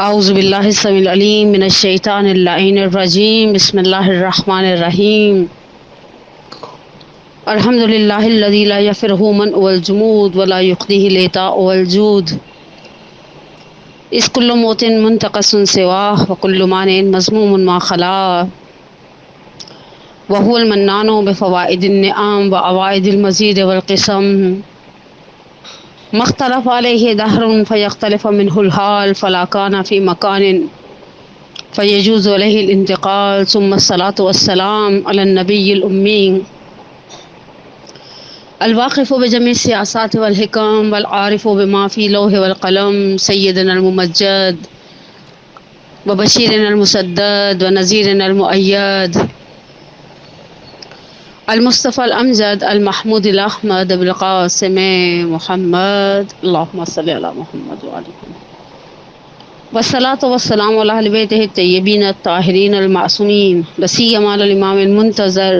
اعوذ باللہ السمیع العلیم من الشیطان اللعین الرجیم بسم اللہ الرحمن الرحیم الحمد للہ الذی لا یفرہ من والجمود ولا یقضیہ لیتا والجود اس کل موت منتقص سواہ وکل مانع مذموم ما خلا وهو المنان بفوائد النعام وعوائد المزید والقسم مختلف علیہ دہر فیختلف منہ الحال فلا کان فی مکان فیجوز علیہ الانتقال ثم الصلاة والسلام علی النبی الامی الواقف بجميع السیاسات والحکم والعارف بما فی لوح والقلم سیدنا الممجد وبشیرنا المسدد ونذیرنا المؤید المصطفى الامجد المحمود الاحمد بالقاسم محمد اللهم صل على محمد وعلى محمد والصلاة والسلام على اهل بيته الطيبين الطاهرين المعصومين لسيما على الامام المنتظر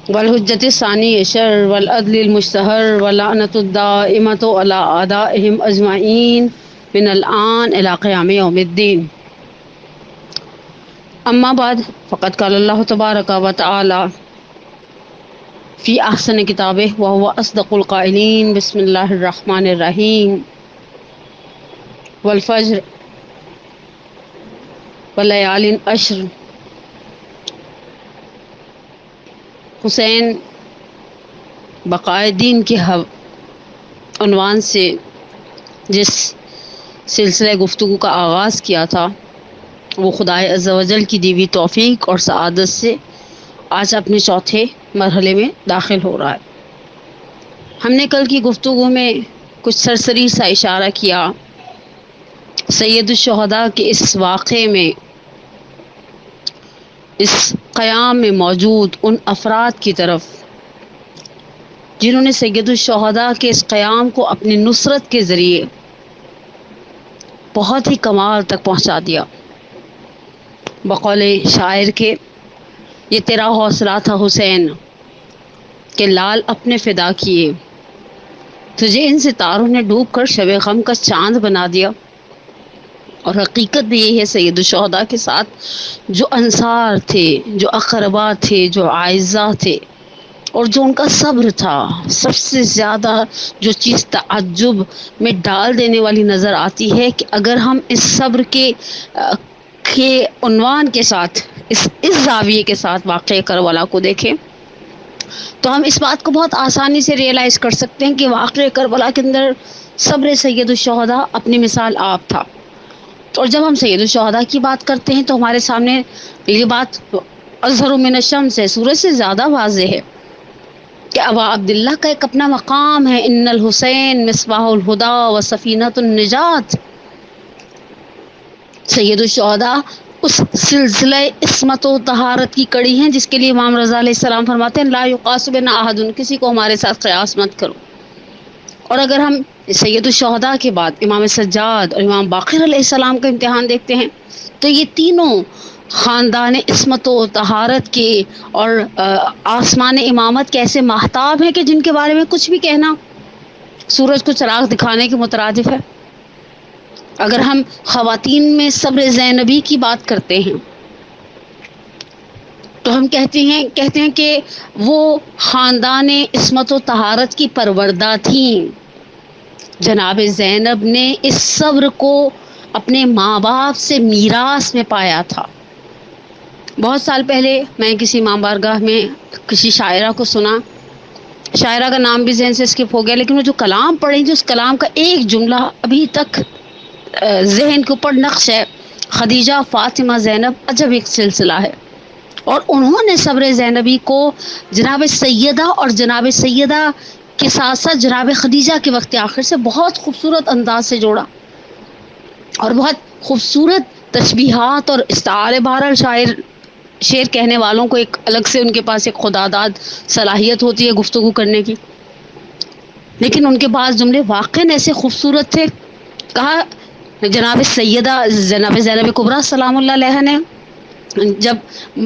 والحجة الثاني عشر والعدل المشتهر واللعنة الدائمة على اعدائهم اجمعين من الآن الى قيام يوم الدين. اما بعد فقد قال الله تبارك وتعالى فی احسن کتابہ وہو اصدق القائلین بسم اللہ الرحمن الرحیم والفجر ولیال عشر. حسین بقائے دین کے عنوان سے جس سلسلہ گفتگو کا آغاز کیا تھا وہ خدائے عز و جل کی دی ہوئی توفیق اور سعادت سے آج اپنے چوتھے مرحلے میں داخل ہو رہا ہے. ہم نے کل کی گفتگو میں کچھ سرسری سا اشارہ کیا سید الشہداء کے اس واقعے میں، اس قیام میں موجود ان افراد کی طرف جنہوں نے سید الشہداء کے اس قیام کو اپنی نصرت کے ذریعے بہت ہی کمال تک پہنچا دیا. بقول شاعر کے یہ تیرا حوصلہ تھا حسین کہ لال اپنے فدا کیے، تجھے ان ستاروں نے ڈوب کر شب غم کا چاند بنا دیا. اور حقیقت بھی یہی ہے سید الشہداء کے ساتھ جو انصار تھے، جو اقربا تھے، جو اعزاء تھے، اور جو ان کا صبر تھا. سب سے زیادہ جو چیز تعجب میں ڈال دینے والی نظر آتی ہے کہ اگر ہم اس صبر کے عنوان کے ساتھ اس زاویے کے ساتھ واقعہ کربلا کو دیکھیں تو ہم اس بات کو بہت آسانی سے ریئلائز کر سکتے ہیں کہ واقعہ کربلا کے اندر صبر سید الشہداء اپنی مثال آپ تھا. اور جب ہم سید الشہداء کی بات کرتے ہیں تو ہمارے سامنے یہ بات اظہر من الشمس ہے، سورج سے زیادہ واضح ہے کہ ابا عبداللہ کا ایک اپنا مقام ہے. ان الحسین مصباح الہدی و سفینۃ النجات. سید الشہداء اس سلسلہ عصمت و طہارت کی کڑی ہیں جس کے لیے امام رضا علیہ السلام فرماتے ہیں لا یقاس بنا احد، کسی کو ہمارے ساتھ قیاس مت کرو. اور اگر ہم سید الشہداء کے بعد امام سجاد اور امام باقر علیہ السلام کا امتحان دیکھتے ہیں تو یہ تینوں خاندان عصمت و طہارت کے اور آسمان امامت کے ایسے ماہتاب ہیں کہ جن کے بارے میں کچھ بھی کہنا سورج کو چراغ دکھانے کے مترادف ہے. اگر ہم خواتین میں صبر زینبی کی بات کرتے ہیں تو ہم کہتے ہیں کہ وہ خاندان عصمت و طہارت کی پروردہ تھیں. جناب زینب نے اس صبر کو اپنے ماں باپ سے میراث میں پایا تھا. بہت سال پہلے میں کسی امام بارگاہ میں کسی شاعرہ کو سنا، شاعرہ کا نام بھی ذہن سے اسکپ ہو گیا، لیکن وہ جو کلام پڑھی تھی اس کلام کا ایک جملہ ابھی تک ذہن کے اوپر نقش ہے. خدیجہ فاطمہ زینب عجب ایک سلسلہ ہے. اور انہوں نے صبر زینبی کو جناب سیدہ اور جناب سیدہ کے ساتھ ساتھ جناب خدیجہ کے وقت آخر سے بہت خوبصورت انداز سے جوڑا اور بہت خوبصورت تشبیہات اور استعارے. بہرحال شعر کہنے والوں کو ایک الگ سے ان کے پاس ایک خداداد صلاحیت ہوتی ہے گفتگو کرنے کی، لیکن ان کے بعض جملے واقعاً ایسے خوبصورت تھے. کہا جناب سیدہ جناب زینب کبریٰ سلام اللہ علیہ نے جب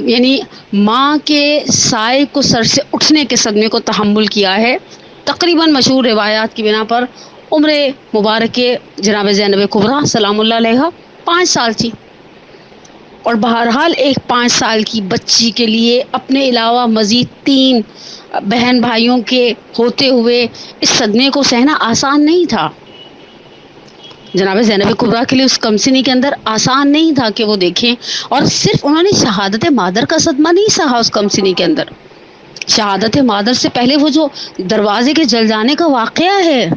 یعنی ماں کے سائے کو سر سے اٹھنے کے صدمے کو تحمل کیا ہے تقریباً مشہور روایات کی بنا پر، عمر مبارک جناب زینب کبریٰ سلام اللہ علیہ 5 سال تھی، اور بہرحال ایک 5 سال کی بچی کے لیے اپنے علاوہ مزید 3 بہن بھائیوں کے ہوتے ہوئے اس صدمے کو سہنا آسان نہیں تھا۔ جناب زینب کبریٰ کے لیے اس کمسنی کے اندر آسان نہیں تھا کہ وہ دیکھیں، اور صرف انہوں نے شہادت مادر کا صدمہ نہیں سہا اس کمسنی کے اندر، شہادت مادر سے پہلے وہ جو دروازے کے جل جانے کا واقعہ ہے،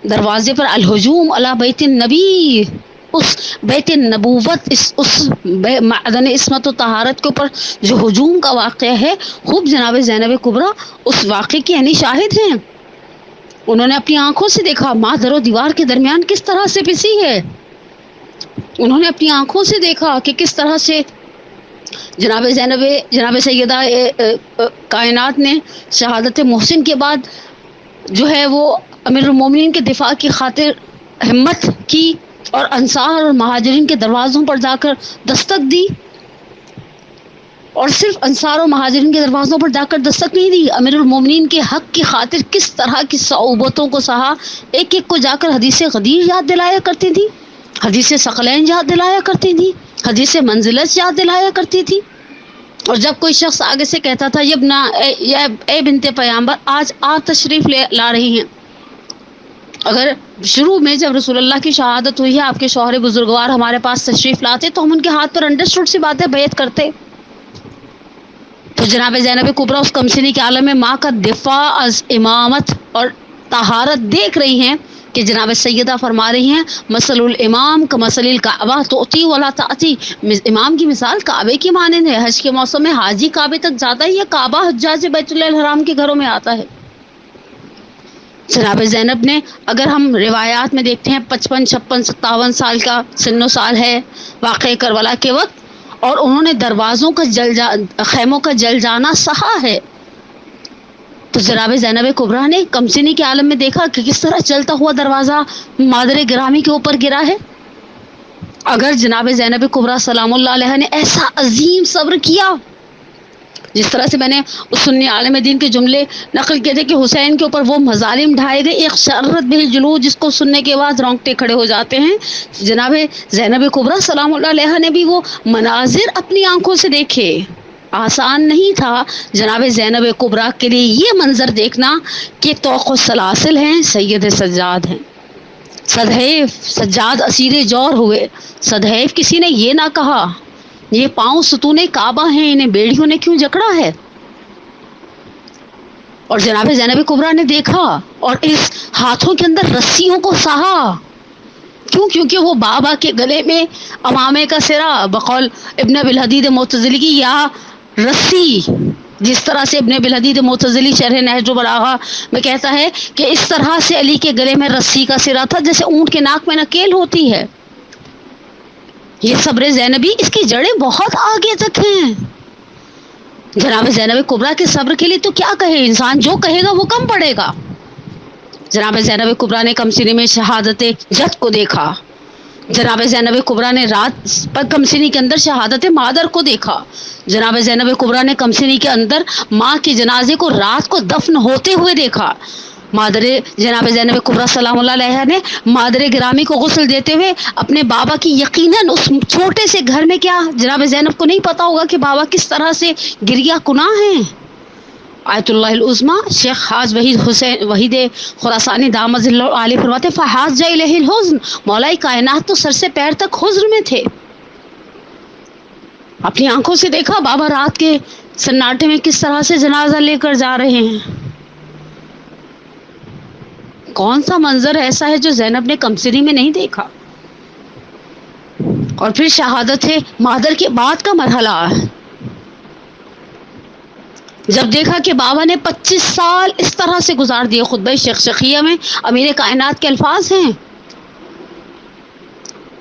دروازے پر الہجوم علی بیت النبی، اس بیت النبوت، اس معدن عصمت و طہارت کے اوپر جو ہجوم کا واقعہ ہے، خوب جناب زینب کبریٰ اس واقعے کی عینی شاہد ہیں۔ انہوں نے اپنی آنکھوں سے دیکھا ماں در و دیوار کے درمیان کس طرح سے پسی ہے، انہوں نے اپنی آنکھوں سے دیکھا کہ کس طرح سے جناب سیدہ کائنات نے شہادت محسن کے بعد جو ہے وہ امیر المومنین کے دفاع کی خاطر ہمت کی اور انصار اور مہاجرین کے دروازوں پر جا کر دستک دی، اور صرف انصار اور مہاجرین کے دروازوں پر جا کر دستک نہیں دی، امیر المومنین کے حق کی خاطر کس طرح کی صعوبتوں کو سہا، ایک ایک کو جا کر حدیث غدیر یاد دلایا کرتی تھی، حدیث ثقلین یاد دلایا کرتی تھی، حدیث منزلت یاد دلایا کرتی تھی۔ اور جب کوئی شخص آگے سے کہتا تھا اے بنت پیامبر آج آپ تشریف لا رہی ہیں، اگر شروع میں جب رسول اللہ کی شہادت ہوئی ہے آپ کے شوہر بزرگوار ہمارے پاس تشریف لاتے تو ہم ان کے ہاتھ پر انڈرسٹوڈ سی باتیں بیعت کرتے، تو جناب زینب کبریٰ اس کمسنی کے عالم میں ماں کا دفاع از امامت اور طہارت دیکھ رہی ہیں کہ جناب سیدہ فرما رہی ہیں مثل الامام کمثل الکعبہ تؤتی ولا تأتی، امام کی مثال کعبے کی مانند ہے، حج کے موسم میں حاجی کعبے تک جاتا ہے یا کعبہ حجاج بیت اللہ الحرام کے گھروں میں آتا ہے۔ جناب زینب نے، اگر ہم روایات میں دیکھتے ہیں 55 56 57 سال کا سن و سال ہے واقع کربلا کے وقت، اور انہوں نے دروازوں کا خیموں کا جل جانا سہا ہے، تو جناب زینب کبریٰ نے کمسنی کے عالم میں دیکھا کہ کس طرح چلتا ہوا دروازہ مادر گرامی کے اوپر گرا ہے۔ اگر جناب زینب کبریٰ سلام اللہ علیہ نے ایسا عظیم صبر کیا، جس طرح سے میں نے اس سنی عالم دین کے جملے نقل کیے تھے کہ حسین کے اوپر وہ مظالم ڈھائے گئے، ایک شرت بالجلود جس کو سننے کے بعد رونگٹے کھڑے ہو جاتے ہیں، جناب زینب کبریٰ سلام اللہ علیہ نے بھی وہ مناظر اپنی آنکھوں سے دیکھے۔ آسان نہیں تھا جناب زینب کبریٰ کے لیے یہ منظر دیکھنا کہ طوق و سلاسل ہیں، سید سجاد ہیں، صدحیف سجاد اسیر جور ہوئے، صدحیف کسی نے یہ نہ کہا یہ پاؤں ستون کعبہ ہیں، انہیں بیڑیوں نے کیوں جکڑا ہے، اور جناب زینب کبریٰ نے دیکھا اور اس ہاتھوں کے اندر رسیوں کو سہا، کیونکہ وہ بابا کے گلے میں امامے کا سرا، بقول ابن ابی الحدید معتزلی کی، یا رسی، جس طرح سے ابن ابی الحدید معتزلی شرح نہج البلاغہ میں کہتا ہے کہ اس طرح سے علی کے گلے میں رسی کا سرا تھا جیسے اونٹ کے ناک میں نکیل ہوتی ہے۔ یہ صبر زینبی، اس کی جڑیں بہت آگے تک ہیں۔ جناب زینب کبریٰ کے صبر کے لیے تو کیا کہے، انسان جو کہے گا وہ کم پڑے گا۔ جناب زینب کبریٰ نے کمسنی میں شہادت جد کو دیکھا، جناب زینب کبریٰ نے رات پر کمسنی کے اندر شہادت مادر کو دیکھا، جناب زینب کبریٰ نے کمسنی کے اندر ماں کے جنازے کو رات کو دفن ہوتے ہوئے دیکھا۔ مادر جناب زینب کبریٰ سلام اللہ علیہ نے مادر گرامی کو غسل دیتے ہوئے اپنے بابا کی، یقیناً اس چھوٹے سے گھر میں کیا جناب زینب کو نہیں پتا ہوگا کہ بابا کس طرح سے گریا کناں ہیں۔ آیت اللہ العظمیٰ شیخ حاج وحید خراسانی دامت ظلہ عالی فرماتے فحاز جا الیہ الحزن، مولا کائنات تو سر سے پیر تک حزن میں تھے، اپنی آنکھوں سے دیکھا بابا رات کے سناٹے میں کس طرح سے جنازہ لے کر جا رہے ہیں۔ کون سا منظر ایسا ہے جو زینب نے کمسنی میں نہیں دیکھا؟ اور پھر شہادت ہے مادر کے بعد کا مرحلہ، جب دیکھا کہ بابا نے 25 سال اس طرح سے گزار دیے۔ خطبہ شیخ شقیہ میں امیر کائنات کے الفاظ ہیں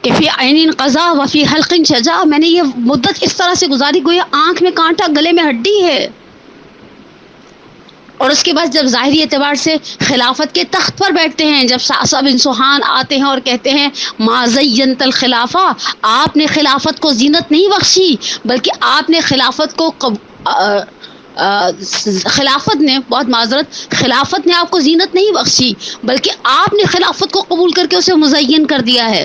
کہ فی عین قضا و فی حلق شجا، میں نے یہ مدت اس طرح سے گزاری گویا آنکھ میں کانٹا گلے میں ہڈی ہے۔ اور اس کے بعد جب ظاہری اعتبار سے خلافت کے تخت پر بیٹھتے ہیں، جب صعصع بن سوحان آتے ہیں اور کہتے ہیں ما زینت الخلافہ، آپ نے خلافت کو زینت نہیں بخشی بلکہ آپ نے خلافت کو خلافت نے، بہت معذرت، خلافت نے آپ کو زینت نہیں بخشی، بلکہ آپ نے خلافت کو قبول کر کے اسے مزین کر دیا ہے۔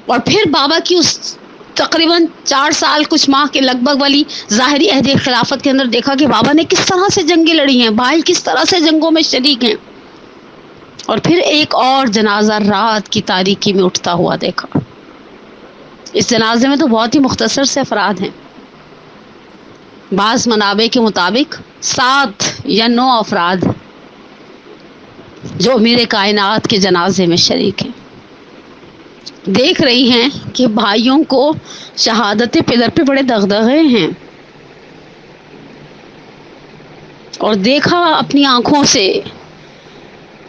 اور پھر بابا کی اس تقریباً 4 سال کچھ ماہ کے لگ بھگ والی ظاہری عہد خلافت کے اندر دیکھا کہ بابا نے کس طرح سے جنگیں لڑی ہیں، بھائی کس طرح سے جنگوں میں شریک ہیں۔ اور پھر ایک اور جنازہ رات کی تاریکی میں اٹھتا ہوا دیکھا۔ اس جنازے میں تو بہت ہی مختصر سے افراد ہیں، بعض منابع کے مطابق 7 یا 9 افراد جو امیر کائنات کے جنازے میں شریک ہیں۔ دیکھ رہی ہیں کہ بھائیوں کو شہادت پدر پہ بڑے دغدغے ہیں، اور دیکھا اپنی آنکھوں سے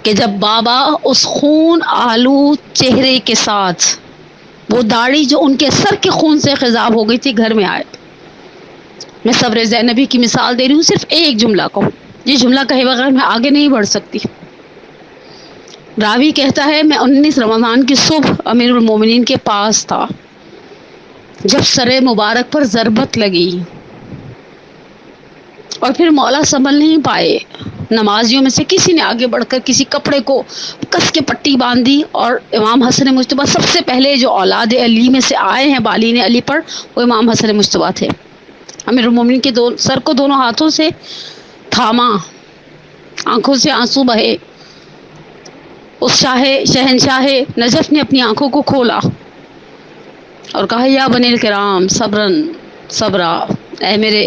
کہ جب بابا اس خون آلود چہرے کے ساتھ، وہ داڑھی جو ان کے سر کے خون سے خضاب ہو گئی تھی، گھر میں آئے۔ میں صبر زینبی کی مثال دے رہی ہوں، صرف ایک جملہ کو، یہ جملہ کہے بغیر میں آگے نہیں بڑھ سکتی۔ راوی کہتا ہے میں 19 رمضان کی صبح امیر المومنین کے پاس تھا جب سر مبارک پر ضربت لگی، اور پھر مولا سنبھل نہیں پائے، نمازیوں میں سے کسی نے آگے بڑھ کر کسی کپڑے کو کس کے پٹی باندھی، اور امام حسن مجتبیٰ سب سے پہلے جو اولاد علی میں سے آئے ہیں بالین علی پر، وہ امام حسن مجتبیٰ تھے۔ امیر المومنین کے سر کو دونوں ہاتھوں سے تھاما، آنکھوں سے آنسو بہے۔ اس شہنشاہ نجف نے اپنی آنکھوں کو کھولا اور کہا یا بنی الکرام صبرن صبرا، اے میرے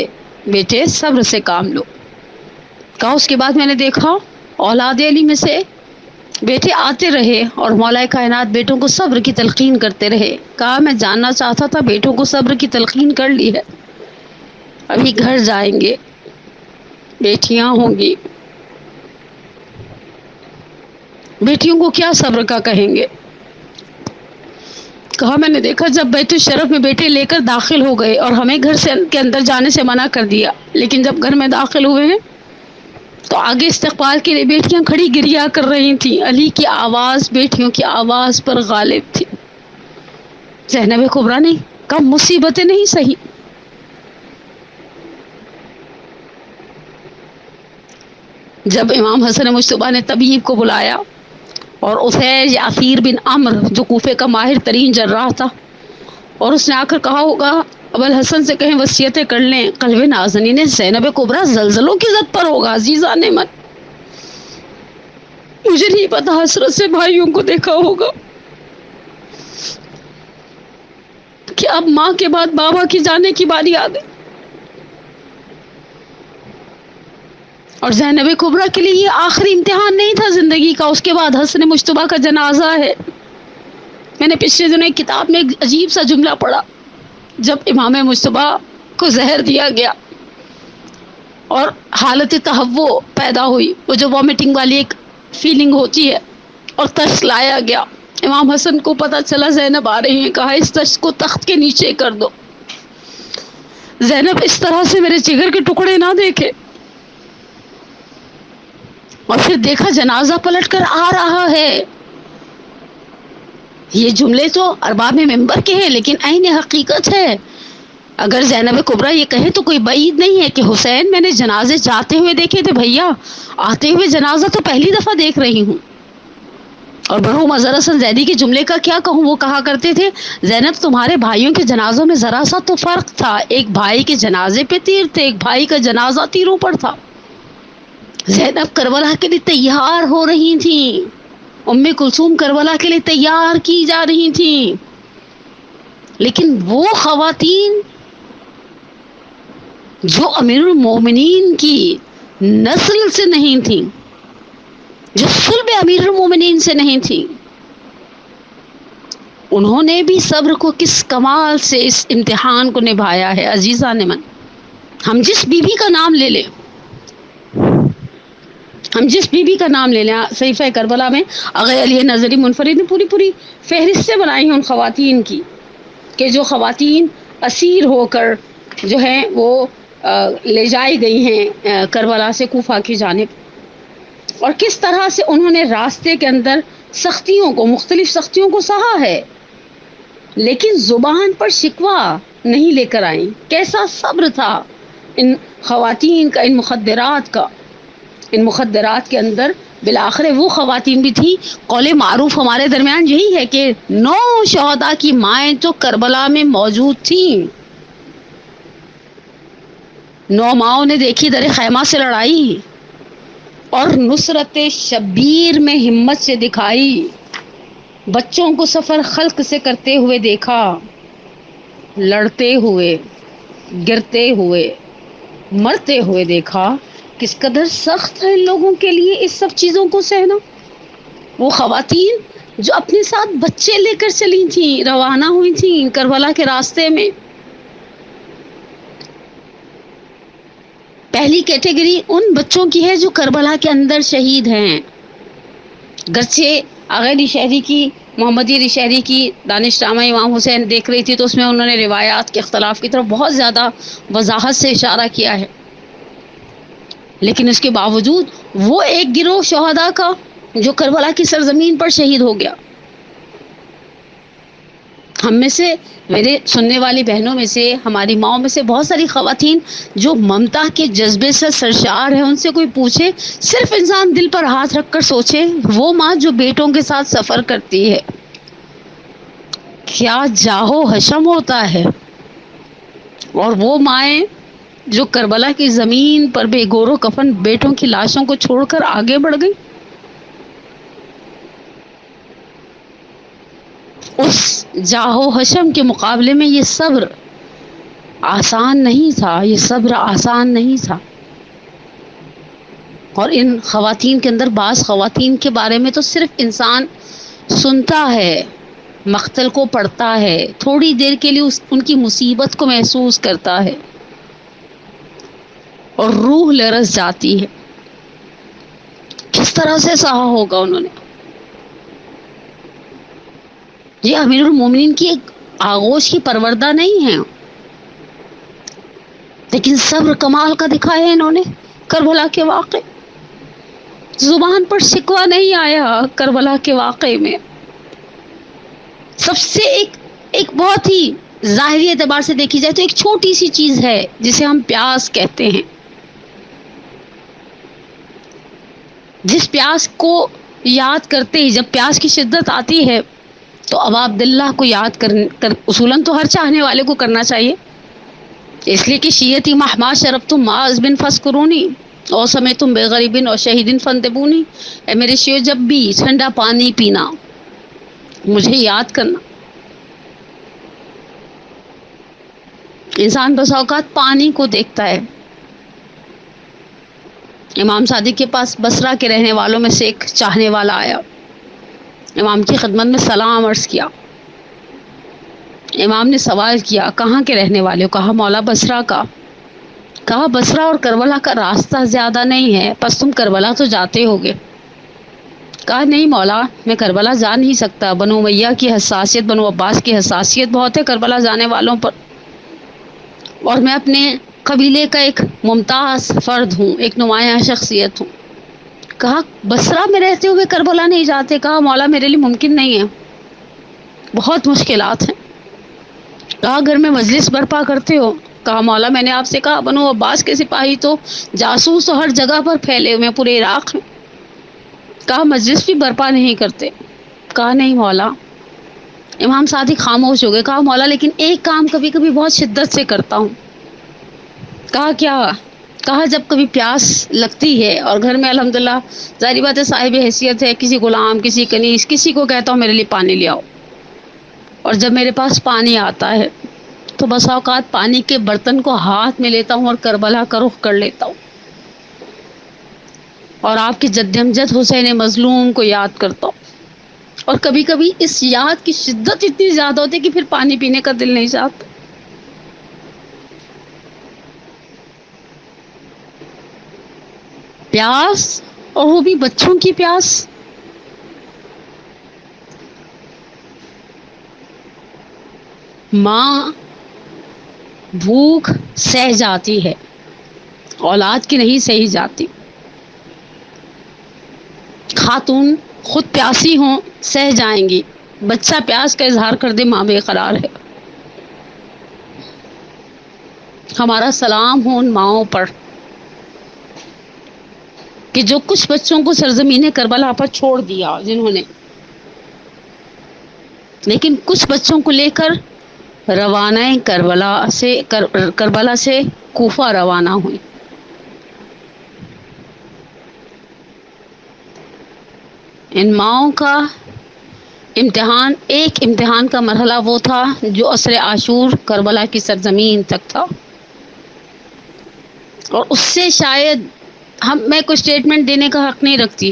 بیٹے صبر سے کام لو۔ کہا اس کے بعد میں نے دیکھا اولاد علی میں سے بیٹے آتے رہے اور مولا کائنات بیٹوں کو صبر کی تلقین کرتے رہے۔ کہا میں جاننا چاہتا تھا بیٹوں کو صبر کی تلقین کر لی ہے، ابھی گھر جائیں گے، بیٹیاں ہوں گی، بیٹیوں کو کیا صبر کا کہیں گے۔ کہا میں نے دیکھا جب بیت الشرف میں بیٹے لے کر داخل ہو گئے اور ہمیں گھر سے کے اندر جانے سے منع کر دیا، لیکن جب گھر میں داخل ہوئے ہیں تو آگے استقبال کے لیے بیٹیاں کھڑی گریا کر رہی تھیں۔ علی کی آواز بیٹیوں کی آواز پر غالب تھی۔ زینب کبریٰ نے کہا مصیبتیں نہیں سہی، جب امام حسن مجتبیٰ نے طبیب کو بلایا اور اسے یاسیر بن عمرو جو کوفے کا ماہر ترین جراح تھا، اور اس نے آ کر کہا ہوگا ابوالحسن سے کہیں وصیتیں کر لیں، قلب نازنین زینب کبریٰ زلزلوں کی زد پر ہوگا۔ عزیزان من، مجھے نہیں پتا حسرت سے بھائیوں کو دیکھا ہوگا کہ اب ماں کے بعد بابا کی جانے کی باری آ گئی، اور زینب کبریٰ کے لیے یہ آخری امتحان نہیں تھا زندگی کا، اس کے بعد حسن مجتبیٰ کا جنازہ ہے۔ میں نے پچھلے دنوں ایک کتاب میں ایک عجیب سا جملہ پڑھا، جب امام مجتبیٰ کو زہر دیا گیا اور حالت تہوع پیدا ہوئی، وہ جو وامٹنگ والی ایک فیلنگ ہوتی ہے، اور تشت لایا گیا، امام حسن کو پتہ چلا زینب آ رہی ہیں، کہا اس تشت کو تخت کے نیچے کر دو، زینب اس طرح سے میرے جگر کے ٹکڑے نہ دیکھے۔ اور پھر دیکھا جنازہ پلٹ کر آ رہا ہے۔ یہ جملے تو ارباب منبر کے ہیں، لیکن عین حقیقت ہے۔ اگر زینب کبریٰ یہ کہے تو کوئی بعید نہیں ہے کہ حسین میں نے جنازے جاتے ہوئے دیکھے تھے، بھیا آتے ہوئے جنازہ تو پہلی دفعہ دیکھ رہی ہوں۔ اور مرحوم اظہر حسن زیدی کے جملے کا کیا کہوں، وہ کہا کرتے تھے زینب تمہارے بھائیوں کے جنازوں میں ذرا سا تو فرق تھا، ایک بھائی کے جنازے پہ تیر تھے، ایک بھائی کا جنازہ تیروں پر تھا۔ زینب کربلا کے لیے تیار ہو رہی تھیں، ام کلثوم کربلا کے لیے تیار کی جا رہی تھیں، لیکن وہ خواتین جو امیر المومنین کی نسل سے نہیں تھیں، جو صلب امیر المومنین سے نہیں تھیں، انہوں نے بھی صبر کو کس کمال سے اس امتحان کو نبھایا ہے۔ عزیزان من، ہم جس بی بی کا نام لے لیں، ہم جس بی بی کا نام لے لیں، صحیفہ کربلا میں آغا علی نظری منفرد نے پوری فہرستیں بنائی ہیں ان خواتین کی، کہ جو خواتین اسیر ہو کر جو ہیں وہ لے جائی گئی ہیں کربلا سے کوفہ کی جانب، اور کس طرح سے انہوں نے راستے کے اندر سختیوں کو، مختلف سختیوں کو سہا ہے، لیکن زبان پر شکوہ نہیں لے کر آئیں. کیسا صبر تھا ان خواتین کا، ان مخدرات کا. ان مخدرات کے اندر بالآخر وہ خواتین بھی تھیں. قول معروف ہمارے درمیان یہی ہے کہ 9 شہداء کی مائیں تو کربلا میں موجود تھیں. 9 ماؤں نے دیکھی در خیمہ سے لڑائی اور نصرت شبیر میں ہمت سے دکھائی. بچوں کو سفر خلق سے کرتے ہوئے دیکھا، لڑتے ہوئے، گرتے ہوئے، مرتے ہوئے دیکھا. کس قدر سخت ہے ان لوگوں کے لیے اس سب چیزوں کو سہنا. وہ خواتین جو اپنے ساتھ بچے لے کر چلی تھیں، روانہ ہوئی تھیں کربلا کے راستے میں. پہلی کیٹیگری ان بچوں کی ہے جو کربلا کے اندر شہید ہیں. گرچہ آغا علی شہری کی، محمدی علی شہری کی دانش نامہ امام حسین دیکھ رہی تھی تو اس میں انہوں نے روایات کے اختلاف کی طرف بہت زیادہ وضاحت سے اشارہ کیا ہے، لیکن اس کے باوجود وہ ایک گروہ شہداء کا جو کربلا کی سرزمین پر شہید ہو گیا. ہم میں سے، میرے سننے والی بہنوں میں سے، ہماری ماؤں میں سے بہت ساری خواتین جو ممتا کے جذبے سے سرشار ہیں، ان سے کوئی پوچھے، صرف انسان دل پر ہاتھ رکھ کر سوچے، وہ ماں جو بیٹوں کے ساتھ سفر کرتی ہے کیا جاہو حشم ہوتا ہے. اور وہ مائیں جو کربلا کی زمین پر بے گور و کفن بیٹوں کی لاشوں کو چھوڑ کر آگے بڑھ گئی. اس جاہو حشم کے مقابلے میں یہ صبر آسان نہیں تھا، یہ صبر آسان نہیں تھا. اور ان خواتین کے اندر، بعض خواتین کے بارے میں تو صرف انسان سنتا ہے، مقتل کو پڑھتا ہے، تھوڑی دیر کے لیے ان کی مصیبت کو محسوس کرتا ہے اور روح لرز جاتی ہے. کس طرح سے سہا ہوگا انہوں نے. یہ امیر المومنین کی ایک آغوش کی پروردہ نہیں ہے، لیکن صبر کمال کا دکھایا ہے انہوں نے. کربلا کے واقعے، زبان پر شکوہ نہیں آیا کربلا کے واقعے میں. سب سے ایک بہت ہی ظاہری اعتبار سے دیکھی جائے تو ایک چھوٹی سی چیز ہے جسے ہم پیاس کہتے ہیں. جس پیاس کو یاد کرتے ہی، جب پیاس کی شدت آتی ہے تو ابا عبداللہ کو یاد کر اصولاً تو ہر چاہنے والے کو کرنا چاہیے، اس لیے کہ شیعتی مہما شرف تم معاذ بن فسکرونی اور سمے تم بے غریبن اور شہیدن فندبونی. اے میرے شیعہ، جب بھی ٹھنڈا پانی پینا مجھے یاد کرنا. انسان بس اوقات پانی کو دیکھتا ہے. امام صادق کے پاس بصرہ کے رہنے والوں میں سے ایک چاہنے والا آیا، امام کی خدمت میں سلام عرض کیا. امام نے سوال کیا، کہاں کے رہنے والے ہو؟ کہا مولا بصرہ کا. کہا بصرہ اور کربلا کا راستہ زیادہ نہیں ہے، پس تم کربلا تو جاتے ہوگے. کہا نہیں مولا، میں کربلا جا نہیں سکتا. بنو امیہ کی حساسیت، بنو عباس کی حساسیت بہت ہے کربلا جانے والوں پر، اور میں اپنے قبیلے کا ایک ممتاز فرد ہوں، ایک نمایاں شخصیت ہوں. کہا بصرہ میں رہتے ہوئے کربلا نہیں جاتے؟ کہا مولا میرے لیے ممکن نہیں ہے، بہت مشکلات ہیں. کہا گھر میں مجلس برپا کرتے ہو؟ کہا مولا میں نے آپ سے کہا بنو عباس کے سپاہی تو جاسوس ہر جگہ پر پھیلے ہوئے پورے عراق میں. کہا مجلس بھی برپا نہیں کرتے؟ کہا نہیں مولا. امام صادق خاموش ہو گئے. کہا مولا لیکن ایک کام کبھی کبھی بہت شدت سے کرتا ہوں. کہا کیا؟ کہا جب کبھی پیاس لگتی ہے اور گھر میں الحمدللہ ظاہری بات ہے صاحب حیثیت ہے، کسی غلام، کسی کنیز، کسی کو کہتا ہوں میرے لیے پانی لے آؤ، اور جب میرے پاس پانی آتا ہے تو بس اوقات پانی کے برتن کو ہاتھ میں لیتا ہوں اور کربلا کا رخ کر لیتا ہوں اور آپ کے جد امجد حسین مظلوم کو یاد کرتا ہوں. اور کبھی کبھی اس یاد کی شدت اتنی زیادہ ہوتی ہے کہ پھر پانی پینے کا دل نہیں چاہتا. پیاس، اور وہ بھی بچوں کی پیاس. ماں بھوک سہ جاتی ہے، اولاد کی نہیں سہی جاتی. خاتون خود پیاسی ہوں سہ جائیں گی، بچہ پیاس کا اظہار کر دے ماں بے قرار ہے. ہمارا سلام ہو ان ماؤں پر کہ جو کچھ بچوں کو سرزمین کربلا پر چھوڑ دیا جنہوں نے، لیکن کچھ بچوں کو لے کر روانہ کربلا سے کوفہ روانہ ہوئی۔ ان ماؤں کا امتحان، ایک امتحان کا مرحلہ وہ تھا جو عصر عاشور کربلا کی سرزمین تک تھا، اور اس سے شاید میں کوئی اسٹیٹمنٹ دینے کا حق نہیں رکھتی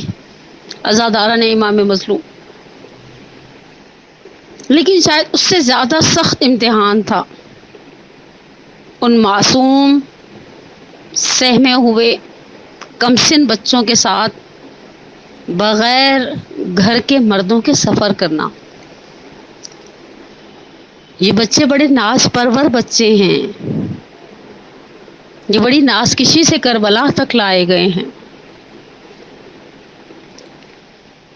عزاداران امام مظلوم، لیکن شاید اس سے زیادہ سخت امتحان تھا ان معصوم سہمے ہوئے کمسن بچوں کے ساتھ بغیر گھر کے مردوں کے سفر کرنا۔ یہ بچے بڑے ناز پرور بچے ہیں، یہ بڑی نازکشی سے کربلا تک لائے گئے ہیں۔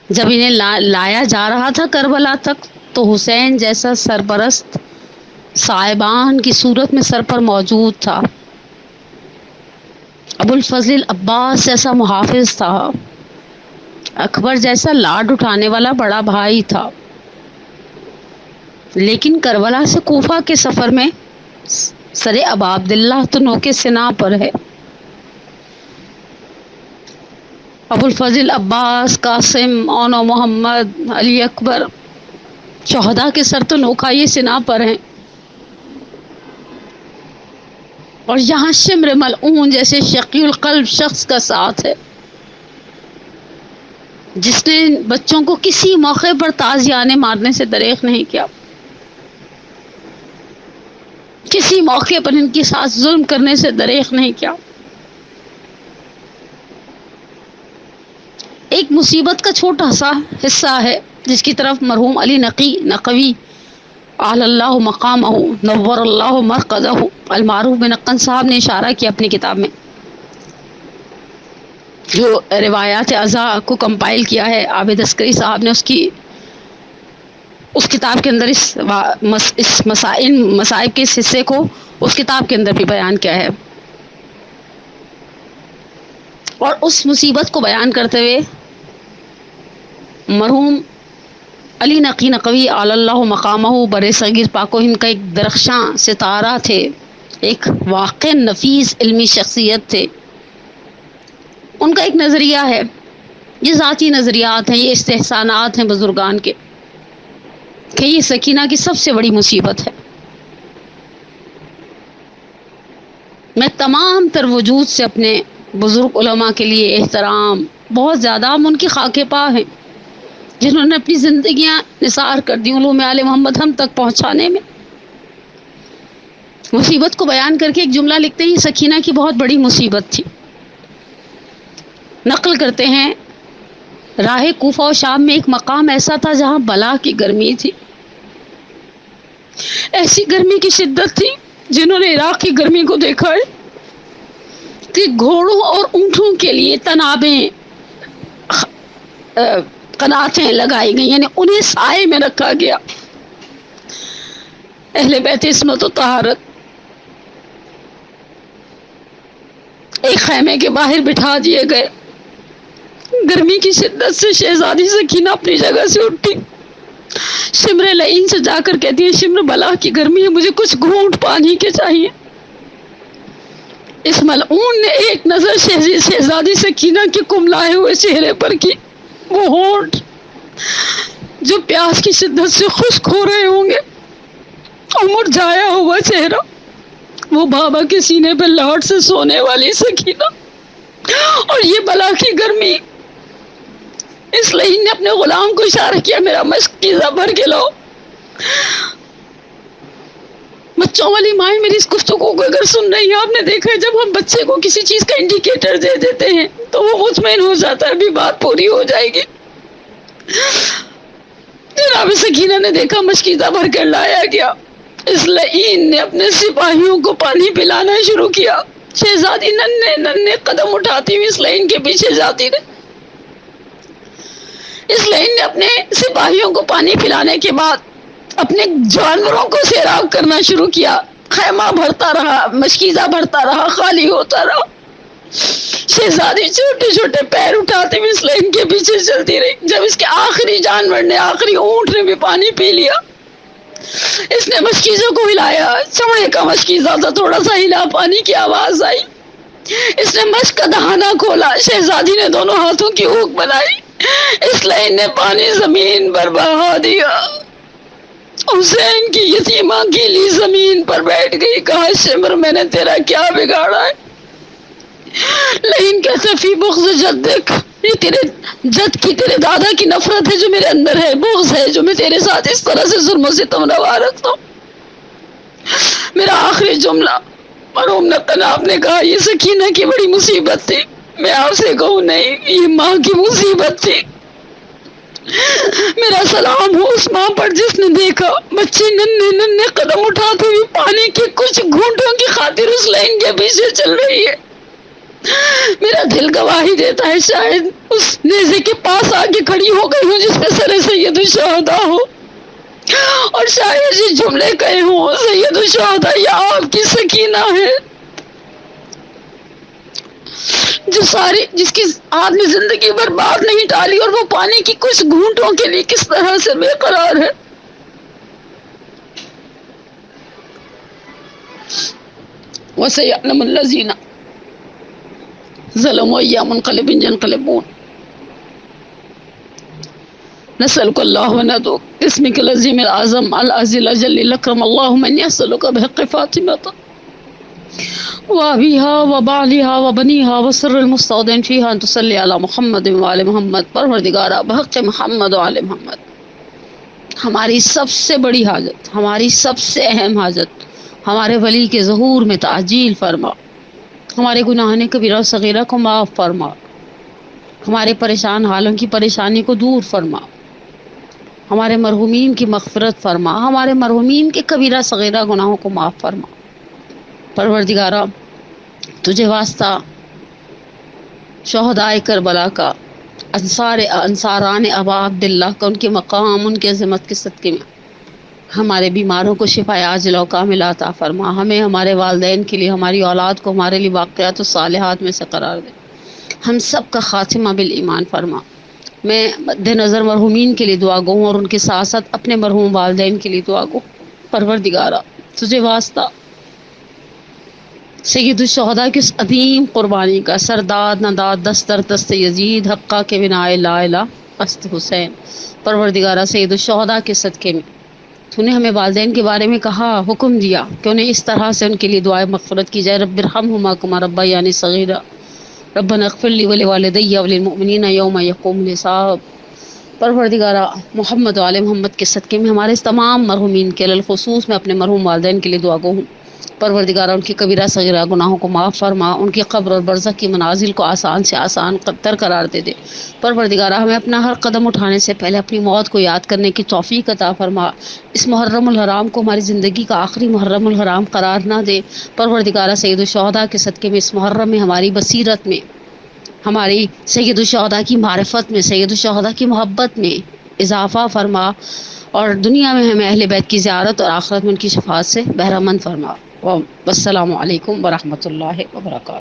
جب انہیں لایا جا رہا تھا کربلا تک تو حسین جیسا سرپرست صاحبان کی صورت میں سر پر موجود تھا، ابو الفضل عباس جیسا محافظ تھا، اکبر جیسا لاڈ اٹھانے والا بڑا بھائی تھا، لیکن کربلا سے کوفہ کے سفر میں سر ابا عبداللہ تو نوکے سنا پر ہے۔ ابو الفضل عباس، قاسم، اونو محمد، علی اکبر، شہداء کے سر تو نوکا یہ سنا پر ہیں، اور یہاں شمر ملعون جیسے شقی القلب شخص کا ساتھ ہے جس نے بچوں کو کسی موقع پر تازیانے مارنے سے دریغ نہیں کیا، کسی موقع پر ان کے ساتھ ظلم کرنے سے دریغ نہیں کیا۔ ایک مصیبت کا چھوٹا سا حصہ ہے جس کی طرف مرحوم علی نقوی اعلی اللہ مقامہ نور اللہ مرقدہ المعروف بن نقن صاحب نے اشارہ کیا اپنی کتاب میں، جو روایات ازا کو کمپائل کیا ہے عابد عسکری صاحب نے، اس کتاب کے اندر اس مصائب کے اس حصے کو اس کتاب کے اندر بھی بیان کیا ہے، اور اس مصیبت کو بیان کرتے ہوئے مرحوم علی نقوی اعلی اللہ مقامہ برِ صغیر پاک و ہند کا ایک درخشاں ستارہ تھے، ایک واقع نفیس علمی شخصیت تھے۔ ان کا ایک نظریہ ہے، یہ ذاتی نظریات ہیں، یہ استحسانات ہیں بزرگان کے، کہ یہ سکینہ کی سب سے بڑی مصیبت ہے۔ میں تمام تر وجود سے اپنے بزرگ علماء کے لیے احترام بہت زیادہ، ہم ان کی خاک پا ہیں جنہوں نے اپنی زندگیاں نثار کر دی علوم آل محمد ہم تک پہنچانے میں۔ مصیبت کو بیان کر کے ایک جملہ لکھتے ہیں، سکینہ کی بہت بڑی مصیبت تھی۔ نقل کرتے ہیں، راہ کوفہ و شام میں ایک مقام ایسا تھا جہاں بلا کی گرمی تھی، ایسی گرمی کی شدت تھی، جنہوں نے عراق کی گرمی کو دیکھا ہے کہ گھوڑوں اور اونٹوں کے لیے تنابیں قناتیں لگائی گئی، یعنی انہیں سائے میں رکھا گیا۔ اہل بیت عصمت و طہارت ایک خیمے کے باہر بٹھا دیے گئے۔ گرمی کی شدت سے شہزادی سکینہ اپنی جگہ سے اٹھی، شمر لعین سے جا کر کہتی ہے، شمر بلا کی گرمی ہے، مجھے کچھ گھونٹ پانی کے چاہیے۔ اس ملعون نے ایک نظر شہزادی سکینہ کے کملائے ہوئے چہرے پر کی، وہ ہونٹ جو پیاس کی شدت سے خشک ہو رہے ہوں گے، اور مرجھایا ہوا چہرہ، وہ بابا کے سینے پہ لاٹ سے سونے والی سکینہ، اور یہ بلا کی گرمی۔ اس لعین نے اپنے غلام کو اشارہ کیا، میرا مشکیزہ بھر کے لاؤ۔ بچوں والی مائیں میری اس گفتگو کو اگر سن رہی ہیں، آپ نے دیکھا ہے جب ہم بچے کو کسی چیز کا انڈیکیٹر دے دیتے ہیں تو وہ مطمئن ہو جاتا ہے ابھی بات پوری ہو جائے گی۔ جناب سکینہ نے دیکھا مشکیزہ بھر کر لایا گیا۔ اس لعین نے اپنے سپاہیوں کو پانی پلانا شروع کیا۔ شہزادی ننھے قدم اٹھاتی ہوئی اس لعین کے پیچھے جاتی رہی۔ اس لعین نے اپنے سپاہیوں کو پانی پلانے کے بعد اپنے جانوروں کو سیراب کرنا شروع کیا۔ خیمہ بھرتا رہا، مشکیزہ بھرتا رہا، خالی ہوتا رہا. شہزادی چھوٹے چھوٹے پیر اٹھاتے ہوئے اس لائن کے پیچھے چلتی رہی. جب اس کے آخری جانور نے، آخری اونٹ نے بھی پانی پی لیا، اس نے مشکیزوں کو ہلایا. چمڑے کا مشکیزہ تھا، تھوڑا سا ہلا، پانی کی آواز آئی. اس نے مشک کا دہانہ کھولا. شہزادی نے دونوں ہاتھوں کی اوک بنائی. اس لائن نے پانی زمین پر بہا دیا. حسین کی یتیمہ گیلی زمین پر بیٹھ گئی. کہا شمر میں نے تیرا کیا بگاڑا ہے؟ لیکن کیسے فی بغض جدک، یہ تیرے جد کی، تیرے دادا کی نفرت ہے جو میرے اندر ہے، بغض ہے جو میں تیرے ساتھ اس طرح سے ظلم و ستم روا رکھتا ہوں. میرا آخری جملہ مرحوم نقاب نے کہا یہ سکینہ کی بڑی مصیبت تھی. میں آپ سے کہوں نہیں، یہ ماں کی مصیبت تھی. میرا سلام ہو اس ماں پر جس نے دیکھا بچے ننھے ننھے قدم اٹھاتے ہوئے پانی کے کچھ گھونٹوں کی خاطر اس لائن کے پیچھے چل رہی ہے. میرا دل گواہی دیتا ہے شاید اس نیزے کے پاس آ کے کھڑی ہو گئی ہوں جس پہ سر سید الشہداء ہو، اور شاید یہ جملے کہے ہوں سید الشہداء یہ آپ کی سکینہ ہے جو ساری، جس کی آپ نے زندگی برباد نہیں ڈالی اور وہ پانی کی کچھ گھونٹوں کے لیے کس طرح سے بے قرار ہے. وَسَيَعْلَمُ الَّذِينَ ظَلَمُوا أَيَّ مُنقَلِبٍ يَنقَلِبُونَ. نسألك الله وندعوك باسمك العظيم الأعظم العزيز الأجل الأكرم اللهم إني أسألك بحق فاطمة وأبيها وبعلها وبنيها وسر المستودع فيها أن تصلي على محمد وعلى محمد. پروردگارا بحق محمد وعلى محمد، ہماری سب سے بڑی حاجت، ہماری سب سے اہم حاجت، ہمارے ولی کے ظہور میں تعجیل فرما. ہمارے گناہوں کبیرہ و صغیرہ کو معاف فرما. ہمارے پریشان حالوں کی پریشانی کو دور فرما. ہمارے مرحومین کی مغفرت فرما. ہمارے مرحومین کے کبیرہ صغیرہ گناہوں کو معاف فرما. پروردگارا تجھے واسطہ شہدائے کربلا کا، انصاران ابا عبداللہ کا، ان کے مقام، ان کے عظمت کے صدقے میں ہمارے بیماروں کو شفا عاجلہ و کاملہ عطا فرما. ہمیں، ہمارے والدین کے لیے، ہماری اولاد کو ہمارے لیے واقعات و صالحات میں سے قرار دے. ہم سب کا خاتمہ بالایمان فرما. میں مد نظر مرحومین کے لیے دعا گو اور ان کے ساتھ ساتھ اپنے مرحوم والدین کے لیے دعا گو. پروردگارا تجھے واسطہ سید الشہداء کی اس عظیم قربانی کا، سرداد نداد دستر دست یزید حقہ کے بنا لا الہ است حسین. پروردگارا سید الشہداء کے صدقے میں تو نے ہمیں والدین کے بارے میں کہا، حکم دیا کہ انہیں اس طرح سے ان کے لیے دعائے مغفرت کی جائے. رب ارحمہما کما ربیانی صغیرا ربنا اغفر لی ولوالدی وللمؤمنین یوم یقوم الحساب. پروردگارا محمد وعلی محمد کے صدقے میں ہمارے اس تمام مرحومین کے خصوص میں اپنے مرحوم والدین کے لیے دعا گو ہوں. پروردگارا ان کی کبیرہ صغیرہ گناہوں کو معاف فرما. ان کی قبر اور برزخ کی منازل کو آسان سے آسان تر قرار دے دے. پروردگارا ہمیں اپنا ہر قدم اٹھانے سے پہلے اپنی موت کو یاد کرنے کی توفیق عطا فرما. اس محرم الحرام کو ہماری زندگی کا آخری محرم الحرام قرار نہ دے. پروردگارا سید الشہداء کے صدقے میں اس محرم میں ہماری بصیرت میں، ہماری سید الشہداء کی معرفت میں، سید الشہداء کی محبت میں اضافہ فرما، اور دنیا میں ہمیں اہل بیت کی زیارت اور آخرت میں ان کی شفاعت سے بہرہ مند فرما. والسلام علیکم ورحمۃ اللہ وبرکاتہ.